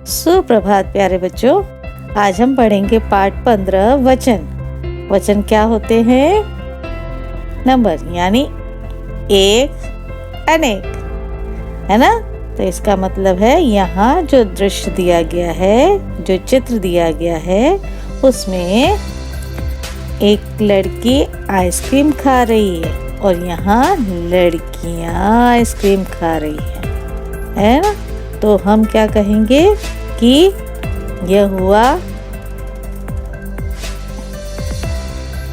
सुप्रभात प्यारे बच्चों। आज हम पढ़ेंगे पाठ 15 वचन। वचन क्या होते हैं? नंबर यानी एक, अनेक, है ना। तो इसका मतलब है यहाँ जो दृश्य दिया गया है, जो चित्र दिया गया है, उसमें एक लड़की आइसक्रीम खा रही है और यहाँ लड़कियाँ आइसक्रीम खा रही है ना। तो हम क्या कहेंगे कि यह हुआ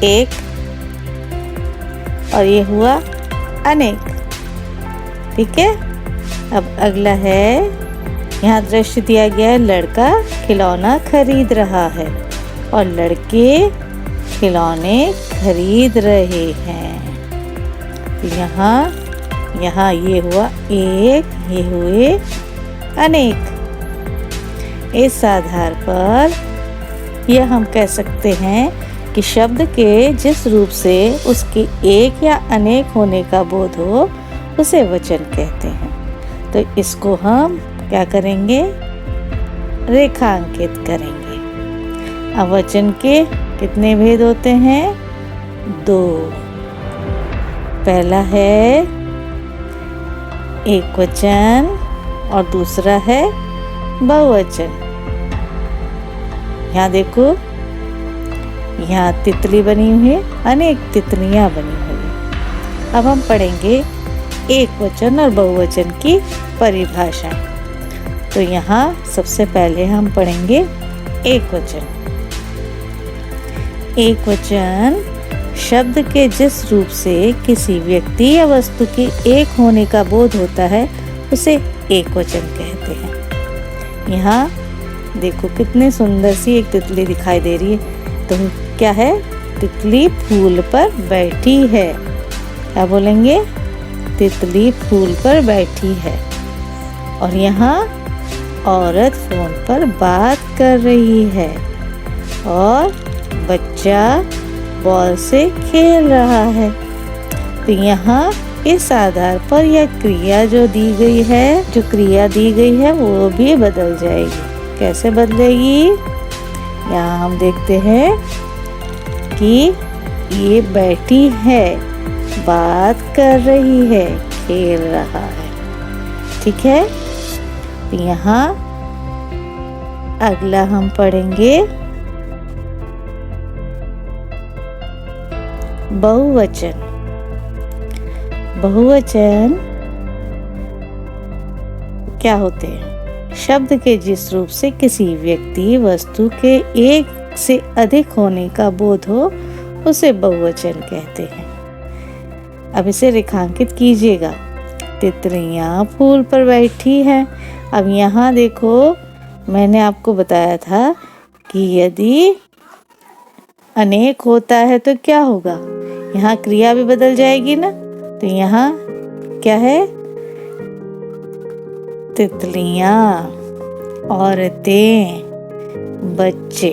एक और ये हुआ अनेक। ठीक है। अब अगला है, यहाँ दृश्य दिया गया है, लड़का खिलौना खरीद रहा है और लड़के खिलौने खरीद रहे हैं। यहाँ ये हुआ एक, ये हुए अनेक। इस आधार पर यह हम कह सकते हैं कि शब्द के जिस रूप से उसके एक या अनेक होने का बोध हो उसे वचन कहते हैं। तो इसको हम क्या करेंगे? रेखांकित करेंगे। अब वचन के कितने भेद होते हैं? 2। पहला है एक वचन और दूसरा है बहुवचन। यहाँ देखो, यहाँ तितली बनी हुई है, अनेक तितलियां बनी हुई है। अब हम पढ़ेंगे एक वचन और बहुवचन की परिभाषा। तो यहाँ सबसे पहले हम पढ़ेंगे एक वचन। एक वचन शब्द के जिस रूप से किसी व्यक्ति या वस्तु के एक होने का बोध होता है उसे एक वचन कहते हैं। यहाँ देखो कितने सुंदर सी एक तितली दिखाई दे रही है। तो क्या है? तितली फूल पर बैठी है। क्या बोलेंगे? तितली फूल पर बैठी है। और यहाँ औरत फोन पर बात कर रही है और बच्चा बॉल से खेल रहा है। तो यहाँ इस आधार पर यह क्रिया जो दी गई है, जो क्रिया दी गई है वो भी बदल जाएगी। कैसे बदलेगी? यहाँ हम देखते हैं कि ये बैठी है, बात कर रही है, खेल रहा है। ठीक है। तो यहाँ अगला हम पढ़ेंगे बहुवचन। बहुवचन क्या होते हैं? शब्द के जिस रूप से किसी व्यक्ति वस्तु के एक से अधिक होने का बोध हो उसे बहुवचन कहते हैं। अब इसे रेखांकित कीजिएगा। तितलियां फूल पर बैठी हैं। अब यहाँ देखो, मैंने आपको बताया था कि यदि अनेक होता है तो क्या होगा? यहाँ क्रिया भी बदल जाएगी ना। तो यहाँ क्या है? तितलियां, औरतें, बच्चे।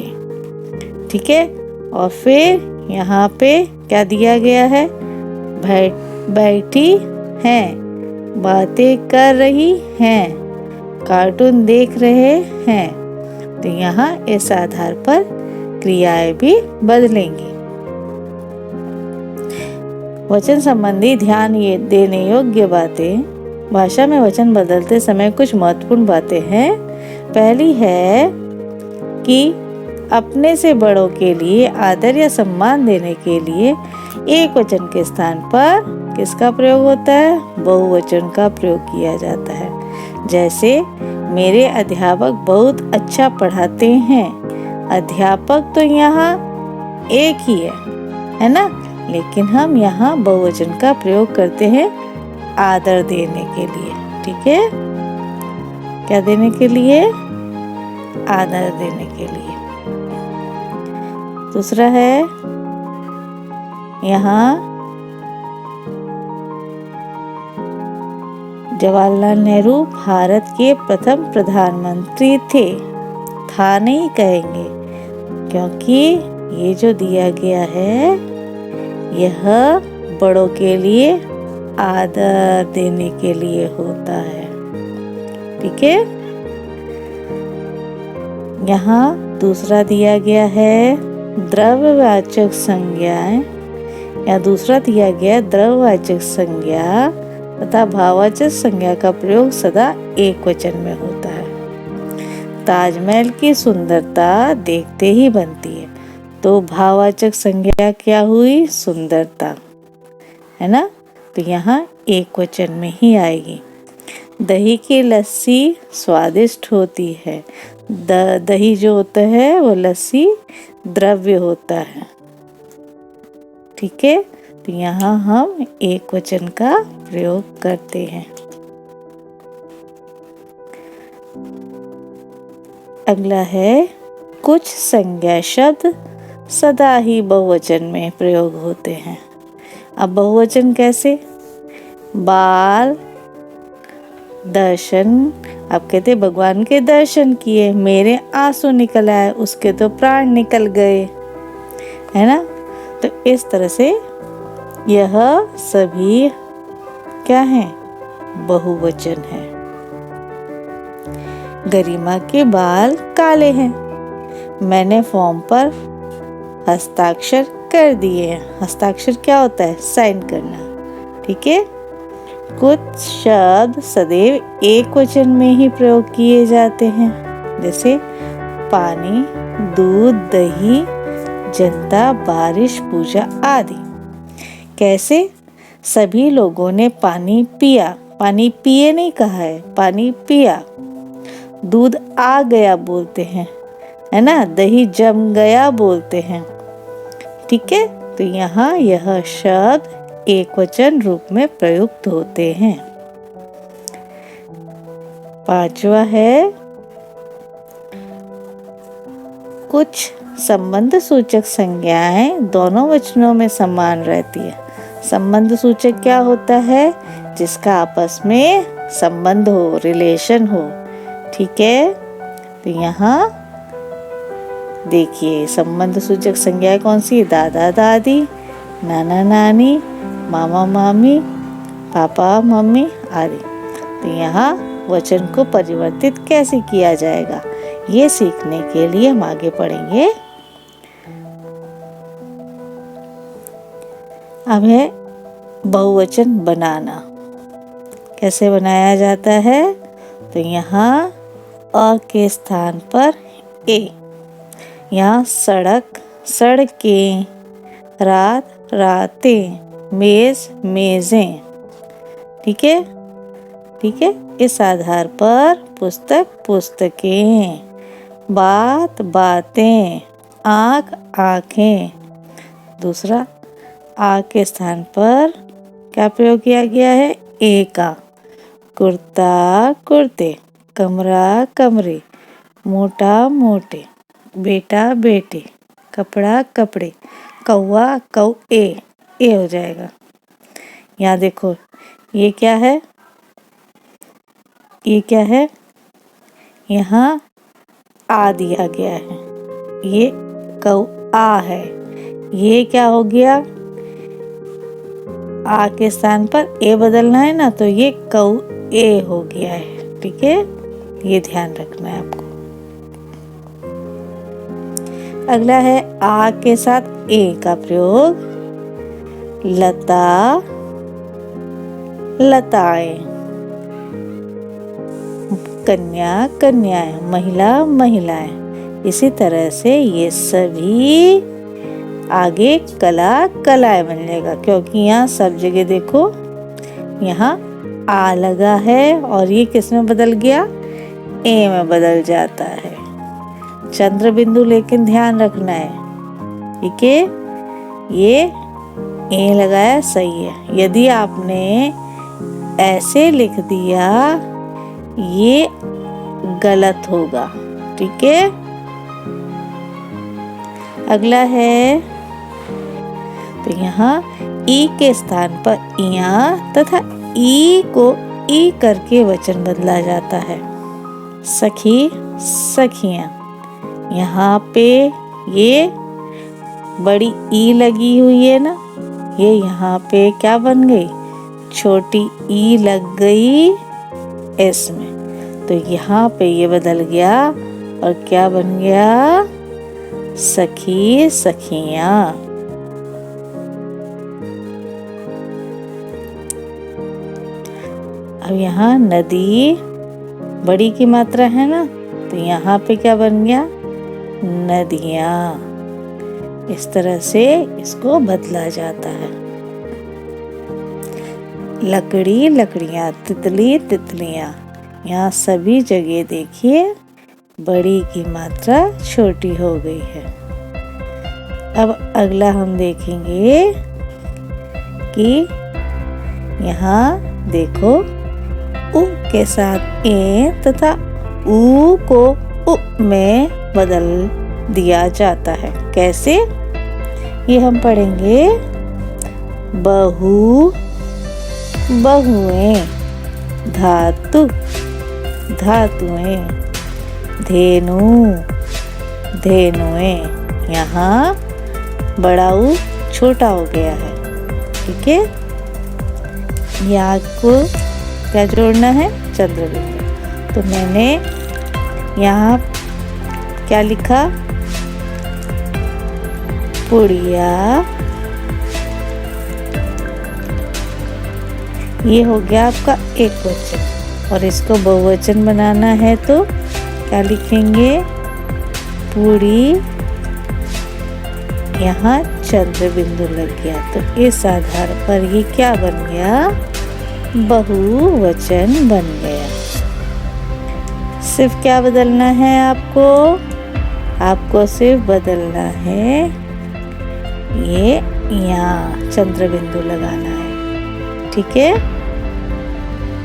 ठीक है। और फिर यहाँ पे क्या दिया गया है? बैठी हैं, बातें कर रही हैं, कार्टून देख रहे हैं। तो यहाँ इस आधार पर क्रियाएं भी बदलेंगी। वचन संबंधी ध्यान देने योग्य बातें। भाषा में वचन बदलते समय कुछ महत्वपूर्ण बातें हैं। पहली है कि अपने से बड़ों के लिए आदर या सम्मान देने के लिए एक वचन के स्थान पर किसका प्रयोग होता है? बहुवचन का प्रयोग किया जाता है। जैसे, मेरे अध्यापक बहुत अच्छा पढ़ाते हैं। अध्यापक तो यहाँ एक ही है ना। लेकिन हम यहाँ बहुवचन का प्रयोग करते हैं आदर देने के लिए। ठीक है। क्या देने के लिए? आदर देने के लिए। दूसरा है, यहाँ जवाहरलाल नेहरू भारत के प्रथम प्रधानमंत्री थे। था नहीं कहेंगे, क्योंकि ये जो दिया गया है यह बड़ों के लिए आदर देने के लिए होता है। ठीक है। यहाँ दूसरा दिया गया है द्रव्यवाचक संज्ञाएं, या दूसरा दिया गया द्रव्यवाचक संज्ञा तथा भाववाचक संज्ञा का प्रयोग सदा एक वचन में होता है। ताजमहल की सुंदरता देखते ही बनती है, तो भाववाचक संज्ञा क्या हुई? सुंदरता, है ना? तो यहाँ एक वचन में ही आएगी। दही की लस्सी स्वादिष्ट होती है। दही जो होता है वो लस्सी द्रव्य होता है। ठीक है, तो यहाँ हम एक वचन का प्रयोग करते हैं। अगला है कुछ संज्ञा शब्द सदा ही बहुवचन में प्रयोग होते हैं। अब बहुवचन कैसे? बाल, दर्शन। अब कहते भगवान के दर्शन किए, मेरे आंसू निकल आए, उसके तो प्राण निकल गए, है ना? तो इस तरह से यह सभी क्या हैं? बहुवचन है। गरिमा के बाल काले हैं। मैंने फॉर्म पर हस्ताक्षर कर दिए हैं। हस्ताक्षर क्या होता है? साइन करना। ठीक है। कुछ शब्द सदैव एक वचन में ही प्रयोग किए जाते हैं, जैसे पानी, दूध, दही, जनता, बारिश, पूजा आदि। कैसे? सभी लोगों ने पानी पिया। पानी पिए नहीं कहा है, पानी पिया। दूध आ गया बोलते हैं, है ना? दही जम गया बोलते हैं। ठीक है, तो यहाँ यह शब्द एक वचन रूप में प्रयुक्त होते हैं। पांचवा है कुछ संबंध सूचक संज्ञाएं दोनों वचनों में समान रहती है। संबंध सूचक क्या होता है? जिसका आपस में संबंध हो, रिलेशन हो। ठीक है, तो यहाँ देखिए संबंध सूचक संज्ञा कौन सी? दादा दादी, नाना नानी, मामा मामी, पापा मम्मी आदि। तो यहाँ वचन को परिवर्तित कैसे किया जाएगा, ये सीखने के लिए हम आगे पढ़ेंगे। अब है बहुवचन बनाना। कैसे बनाया जाता है? तो यहाँ अ के स्थान पर ए। यहाँ सड़क, सड़कें, रात, रातें, मेज, मेजें। ठीक है, ठीक है। इस आधार पर पुस्तक, पुस्तकें, बात, बातें, आँख, आँखें। दूसरा आ के स्थान पर क्या प्रयोग किया गया है? ए का। कुर्ता, कुर्ते, कमरा, कमरे, मोटा, मोटे, बेटा, बेटे, कपड़ा, कपड़े, कौवा, कौए। ए हो जाएगा। यहाँ देखो ये क्या है? ये क्या है? यहाँ आ दिया गया है, ये कौआ है। ये क्या हो गया? आ के स्थान पर ए बदलना है ना, तो ये कौए हो गया है। ठीक है, ये ध्यान रखना है आपको। अगला है आ के साथ ए का प्रयोग। लता, लताएं, कन्या, कन्याएं, महिला, महिलाएं। इसी तरह से ये सभी आगे कला, कलाएं बन जाएगा, क्योंकि यहाँ सब जगह देखो यहाँ आ लगा है और ये किस में बदल गया? ए में बदल जाता है। चंद्र बिंदु लेकिन ध्यान रखना है। ठीक है, ये ए लगाया सही है। यदि आपने ऐसे लिख दिया ये गलत होगा। ठीक है। अगला है तो यहाँ ई के स्थान पर इया तथा ई को ई करके वचन बदला जाता है। सखी, सखियां। यहाँ पे ये बड़ी ई लगी हुई है ना, ये यहाँ पे क्या बन गई? छोटी ई लग गई एस में, तो यहाँ पे ये बदल गया और क्या बन गया? सखी सखियां। अब यहाँ नदी बड़ी की मात्रा है ना, तो यहाँ पे क्या बन गया? नदियाँ। इस तरह से इसको बदला जाता है। लकड़ी लकड़ियाँ, तितली तितलियाँ। यहाँ सभी जगह देखिए बड़ी की मात्रा छोटी हो गई है। अब अगला हम देखेंगे कि यहाँ देखो उ के साथ ए तथा ऊ को उ में बदल दिया जाता है। कैसे? ये हम पढ़ेंगे। बहु बहुएं, धातु धातुएं, धेनु धेनुएं। यहाँ बड़ा ऊ छोटा हो गया है। ठीक है, यहाँ को क्या जोड़ना है? चंद्रबिंदु। तो मैंने यहाँ क्या लिखा? पुड़िया। ये हो गया आपका एक वचन। और इसको बहुवचन बनाना है तो क्या लिखेंगे? पुड़ी। यहाँ चंद्र बिंदु लग गया, तो इस आधार पर ये क्या बन गया? बहुवचन बन गया। सिर्फ क्या बदलना है आपको? आपको सिर्फ बदलना है ये यहाँ चंद्र बिंदु लगाना है। ठीक है।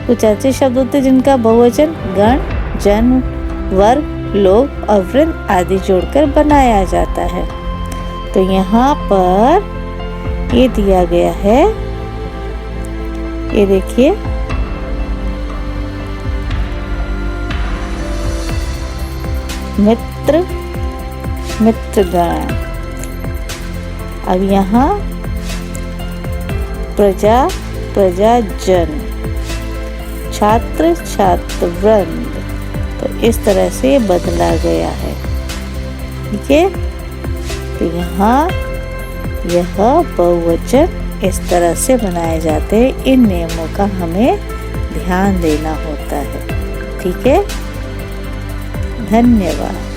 कुछ ऐसे शब्द होते हैं जिनका बहुवचन गण, जन, वर्ग, लोग और वृंद आदि जोड़कर बनाया जाता है। तो यहाँ पर ये दिया गया है, ये देखिए, मित्र मित्रगण। अब यहाँ प्रजा प्रजाजन, छात्र छात्रवृंद। तो इस तरह से बदला गया है। ठीक है। तो यहाँ यह बहुवचन इस तरह से बनाए जाते हैं। इन नियमों का हमें ध्यान देना होता है। ठीक है। धन्यवाद।